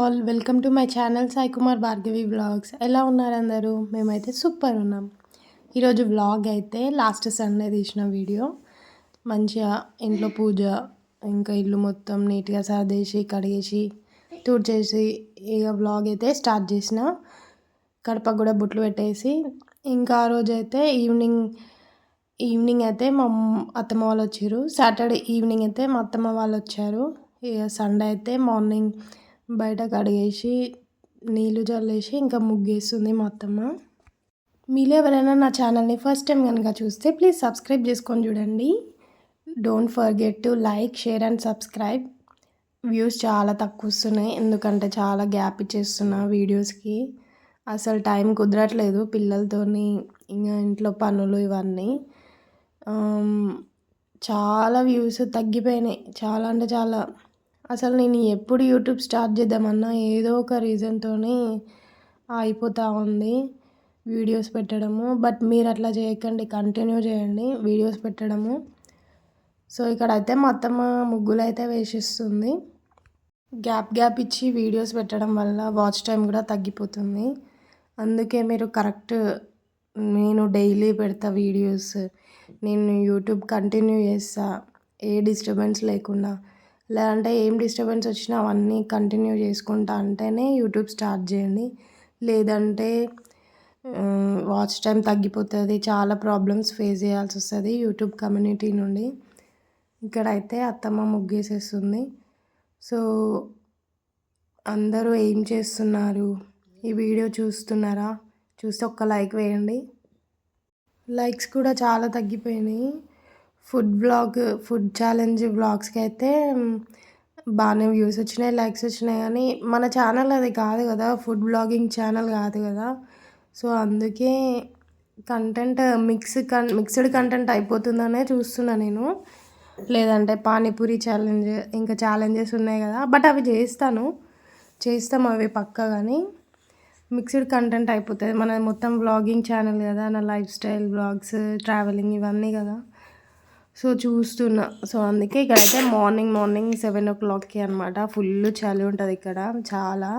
All welcome to my channel Sai Kumar Bhargavi vlogs. ఎలా ఉన్నారు అందరూ? మేమైతే సూపర్ ఉన్నాం. ఈరోజు వ్లాగ్ అయితే లాస్ట్ సండే తీసిన వీడియో. మంచిగా ఇంట్లో పూజ, ఇంకా ఇల్లు మొత్తం నీట్గా సర్దేసి కడిగేసి తుడిచేసి ఇక వ్లాగ్ అయితే స్టార్ట్ చేసిన. కడపకు కూడా బుట్లు పెట్టేసి ఇంకా ఆ రోజు అయితే ఈవినింగ్ అయితే మా అత్తమ్మ వాళ్ళు వచ్చారు. సాటర్డే ఈవినింగ్ అయితే మా అత్తమ్మ వాళ్ళు వచ్చారు. ఇక సండే అయితే మార్నింగ్ బయట కడిగేసి నీళ్ళు చల్లేసి ఇంకా ముగ్గేస్తుంది మా అత్తమ్మ. మీలో ఎవరైనా నా ఛానల్ని ఫస్ట్ టైం కనుక చూస్తే ప్లీజ్ సబ్స్క్రైబ్ చేసుకొని చూడండి. Don't forget to like, share and subscribe. Views చాలా తక్కువ వస్తున్నాయి, ఎందుకంటే చాలా గ్యాప్ ఇచ్చేస్తున్నా వీడియోస్కి. అసలు టైం కుదరట్లేదు పిల్లలతోని, ఇంకా ఇంట్లో పనులు ఇవన్నీ. చాలా వ్యూస్ తగ్గిపోయినాయి, చాలా అంటే చాలా. అసలు నేను ఎప్పుడు యూట్యూబ్ స్టార్ట్ చేద్దామన్నా ఏదో ఒక రీజన్తో అయిపోతూ ఉంది వీడియోస్ పెట్టడము. బట్ మీరు అట్లా చేయకండి, కంటిన్యూ చేయండి వీడియోస్ పెట్టడము. సో ఇక్కడైతే మా అత్తమ్మ ముగ్గులు అయితే వేసిస్తుంది. గ్యాప్ ఇచ్చి వీడియోస్ పెట్టడం వల్ల వాచ్ టైం కూడా తగ్గిపోతుంది. అందుకే మీరు కరెక్ట్, నేను డైలీ పెడతా వీడియోస్, నేను యూట్యూబ్ కంటిన్యూ చేస్తా ఏ డిస్టర్బెన్స్ లేకుండా. లేదంటే ఏం డిస్టర్బెన్స్ వచ్చినా అవన్నీ కంటిన్యూ చేసుకుంటా అంటేనే యూట్యూబ్ స్టార్ట్ చేయండి. లేదంటే వాచ్ టైం తగ్గిపోతుంది, చాలా ప్రాబ్లమ్స్ ఫేస్ చేయాల్సి వస్తుంది యూట్యూబ్ కమ్యూనిటీ నుండి. ఇక్కడైతే అత్తమ్మ ముగ్గేసేస్తుంది. సో అందరూ ఏం చేస్తున్నారు? ఈ వీడియో చూస్తున్నారా? చూస్తే ఒక్క లైక్ వేయండి. లైక్స్ కూడా చాలా తగ్గిపోయినాయి. ఫుడ్ ఛాలెంజ్ వ్లాగ్స్కి అయితే బాగానే వ్యూస్ వచ్చినాయి, లైక్స్ వచ్చినాయి. కానీ మన ఛానల్ అది కాదు కదా, ఫుడ్ బ్లాగింగ్ ఛానల్ కాదు కదా. సో అందుకే కంటెంట్ మిక్స్డ్ కంటెంట్ అయిపోతుందనే చూస్తున్నా నేను. లేదంటే పానీపూరి ఛాలెంజ్, ఇంకా ఛాలెంజెస్ ఉన్నాయి కదా, బట్ అవి చేస్తాం అవి పక్కా. కానీ మిక్స్డ్ కంటెంట్ అయిపోతుంది. మన మొత్తం వ్లాగింగ్ ఛానల్ కదా, నా లైఫ్ స్టైల్ వ్లాగ్స్, ట్రావెలింగ్ ఇవన్నీ కదా. సో చూస్తున్నా. సో అందుకే ఇక్కడైతే మార్నింగ్ 7 o'clockకి అనమాట. ఫుల్ చలి ఉంటుంది ఇక్కడ చాలా.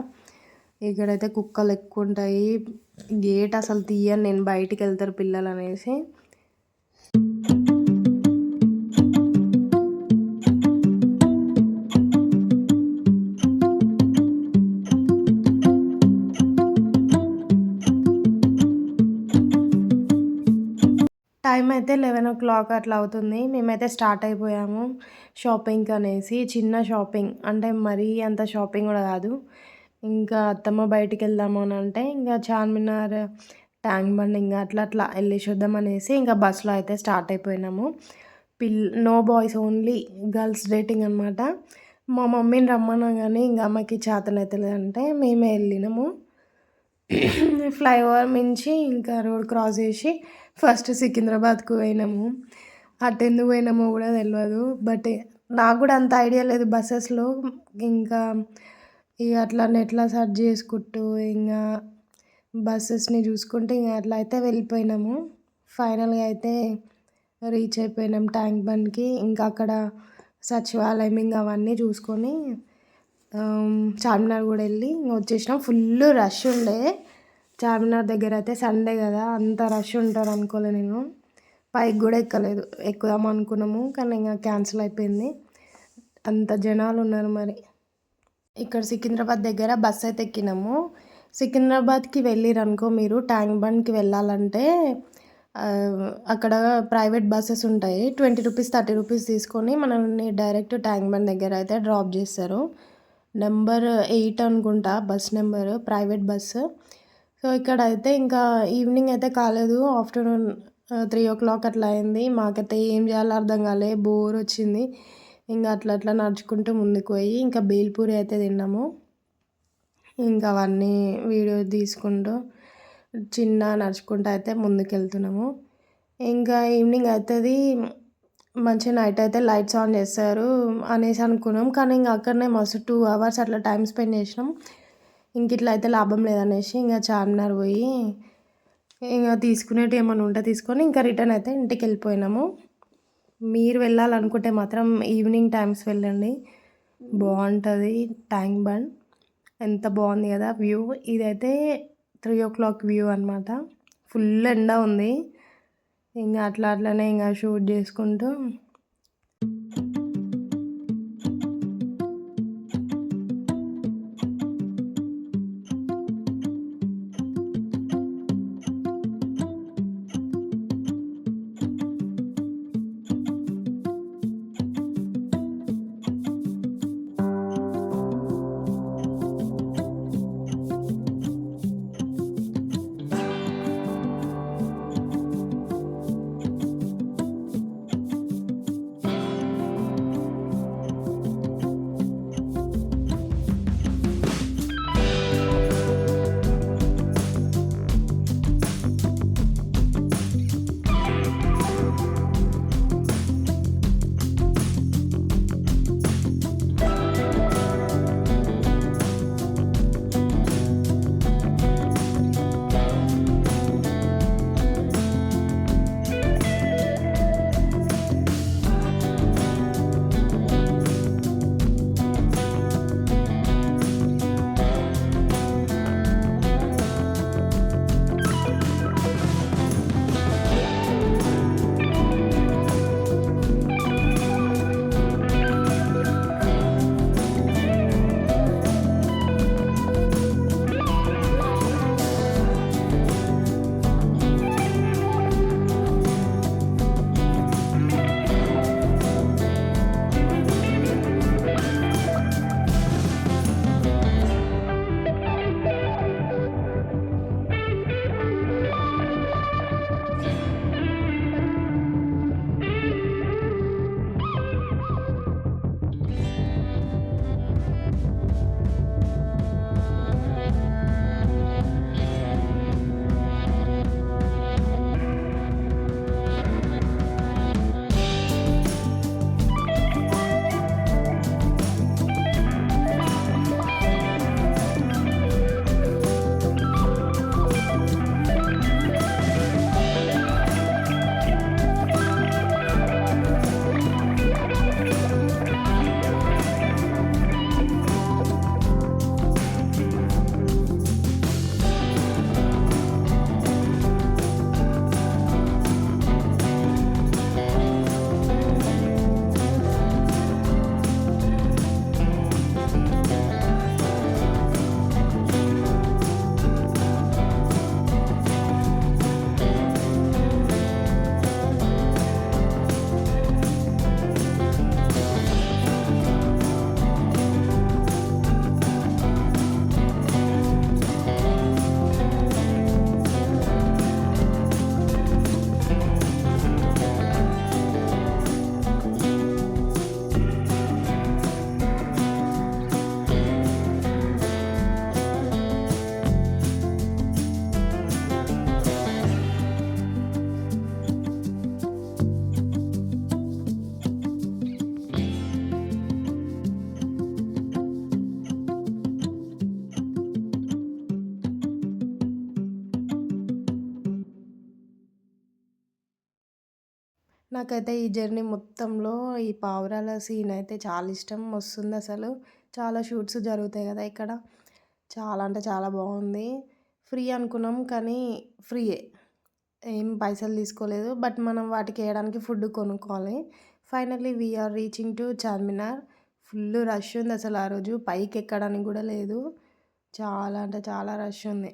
ఇక్కడైతే కుక్కలు ఎక్కువ ఉంటాయి. గేట్ అసలు తీయను నేను, బయటికి వెళ్తారు పిల్లలు అనేసి. టైం అయితే 11 o'clock అట్లా అవుతుంది. మేమైతే స్టార్ట్ అయిపోయాము షాపింగ్కి అనేసి. చిన్న షాపింగ్ అంటే మరీ అంత షాపింగ్ కూడా కాదు. ఇంకా అత్తమ్మ బయటికి వెళ్దాము అని అంటే ఇంకా చార్మినార్, ట్యాంక్ బండ్ ఇంకా అట్లా వెళ్ళేసి వద్దాం అనేసి ఇంకా బస్సులో అయితే స్టార్ట్ అయిపోయినాము. No boys, only girls dating అనమాట. మా మమ్మీని రమ్మన్నా కానీ ఇంకా అమ్మకి చేతనైతలేదంటే మేమే వెళ్ళినాము. ఫ్లైఓవర్ మించి ఇంకా రోడ్ క్రాస్ చేసి ఫస్ట్ సికింద్రాబాద్కు పోయినాము. అటు ఎందుకు పోయినామో కూడా తెలియదు. బట్ నాకు కూడా అంత ఐడియా లేదు బస్సెస్లో. ఇంకా ఇక అట్లా నెట్లో సెర్చ్ చేసుకుంటూ ఇంకా బస్సెస్ని చూసుకుంటూ ఇంకా అట్లా అయితే వెళ్ళిపోయినాము. ఫైనల్గా అయితే రీచ్ అయిపోయినాం ట్యాంక్ బండ్కి. ఇంకా అక్కడ సచివాలయం ఇంకా అవన్నీ చూసుకొని చార్మినార్ కూడా వెళ్ళి వచ్చేసినాం. ఫుల్ రష్ ఉండే చార్మినార్ దగ్గర అయితే. సండే కదా, అంత రష్ ఉంటారు అనుకోలే నేను. పైకి కూడా ఎక్కలేదు, ఎక్కుదాం అనుకున్నాము కానీ ఇంకా క్యాన్సిల్ అయిపోయింది, అంత జనాలు ఉన్నారు. మరి ఇక్కడ సికింద్రాబాద్ దగ్గర బస్ అయితే ఎక్కినాము. సికింద్రాబాద్కి వెళ్ళిరనుకో మీరు, ట్యాంక్ బండ్కి వెళ్ళాలంటే అక్కడ ప్రైవేట్ బస్సెస్ ఉంటాయి. 20 రూపీస్ 30 రూపీస్ తీసుకొని మనల్ని డైరెక్ట్ ట్యాంక్ బండ్ దగ్గర అయితే డ్రాప్ చేస్తారు. నెంబర్ 8 అనుకుంటా bus number, private bus. So ఇక్కడైతే ఇంకా ఈవినింగ్ అయితే కాలేదు, ఆఫ్టర్నూన్ 3 o'clock అట్లా అయింది. మాకైతే ఏం చేయాలో అర్థం కాలే, బోర్ వచ్చింది. ఇంకా అట్లా నడుచుకుంటూ ముందుకు పోయి ఇంకా బేల్పూరి అయితే తిన్నాము. ఇంకా అవన్నీ వీడియో తీసుకుంటూ చిన్న నడుచుకుంటూ అయితే ముందుకు వెళ్తున్నాము. ఇంకా ఈవినింగ్ అవుతుంది, మంచిగా నైట్ అయితే లైట్స్ ఆన్ చేస్తారు అనేసి అనుకున్నాం. కానీ ఇంకా అక్కడనే మస్తు 2 hours అట్లా టైం స్పెండ్ చేసినాం. ఇంక ఇట్లా అయితే లాభం లేదనేసి ఇంకా చార్మినార్ పోయి ఇంకా తీసుకునేటి ఏమైనా ఉంటే తీసుకొని ఇంకా రిటర్న్ అయితే ఇంటికి వెళ్ళిపోయినాము. మీరు వెళ్ళాలనుకుంటే మాత్రం ఈవినింగ్ టైమ్స్ వెళ్ళండి, బాగుంటుంది ట్యాంక్ బండ్. ఎంత బాగుంది కదా వ్యూ. ఇదైతే 3 o'clock వ్యూ అనమాట. ఫుల్ ఎండ ఉంది. ఇంకా అట్లనే ఇంకా షూట్ చేసుకుంటూ నాకైతే ఈ జర్నీ మొత్తంలో ఈ పావురాల సీన్ అయితే చాలా ఇష్టం వస్తుంది అసలు. చాలా షూట్స్ జరుగుతాయి కదా ఇక్కడ. చాలా అంటే చాలా బాగుంది. ఫ్రీ అనుకున్నాం కానీ ఫ్రీయే, ఏం పైసలు తీసుకోలేదు. బట్ మనం వాటికి వేయడానికి ఫుడ్ కొనుక్కోవాలి. Finally we are reaching to Charminar. Full rush ఉంది అసలు. ఆ రోజు పైకి ఎక్కడానికి కూడా లేదు. చాలా అంటే చాలా రష్ ఉంది.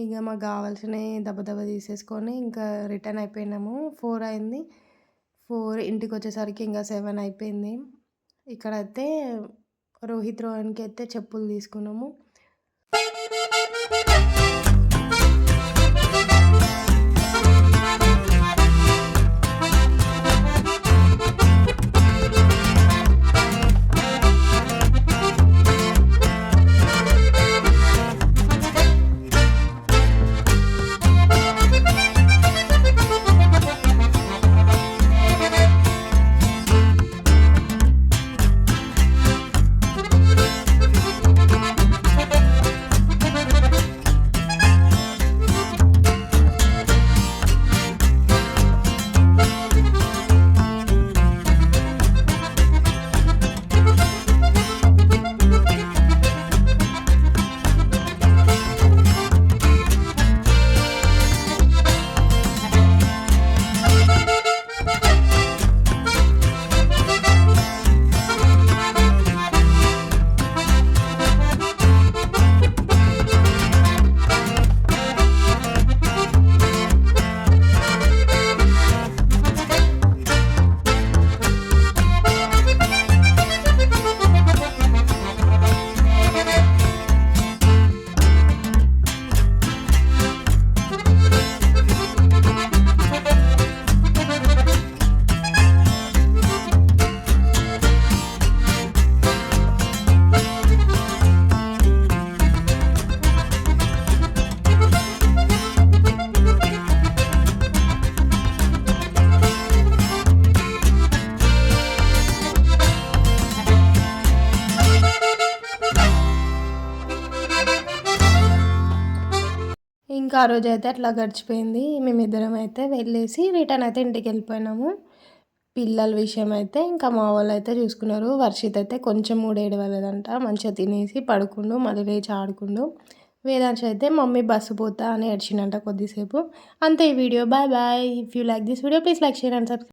ఇక మాకు కావాల్సినవి దెబ్బ తీసేసుకొని ఇంకా రిటర్న్ అయిపోయినాము. 4 అయింది. 4 ఇంటికి వచ్చేసరికి ఇంకా 7 అయిపోయింది. ఇక్కడైతే రోహిత్కి అయితే చెప్పులు తీసుకున్నాము. ఇంకా ఆ రోజు అయితే అట్లా గడిచిపోయింది. మేమిద్దరం అయితే వెళ్ళేసి రిటర్న్ అయితే ఇంటికి వెళ్ళిపోయినాము. పిల్లల విషయం అయితే ఇంకా మా వాళ్ళు అయితే చూసుకున్నారు. వర్షిత్ అయితే కొంచెం కూడా ఏడవలేదంట. మంచిగా తినేసి పడుకుండు, మళ్ళీ లేచి ఆడుకుండు. వేదాంశ్ అయితే మమ్మీ బస్సు పోతా అని ఏడ్చిండంట కొద్దిసేపు. అంతే ఈ వీడియో. Bye bye. If you like this video please like, share and subscribe.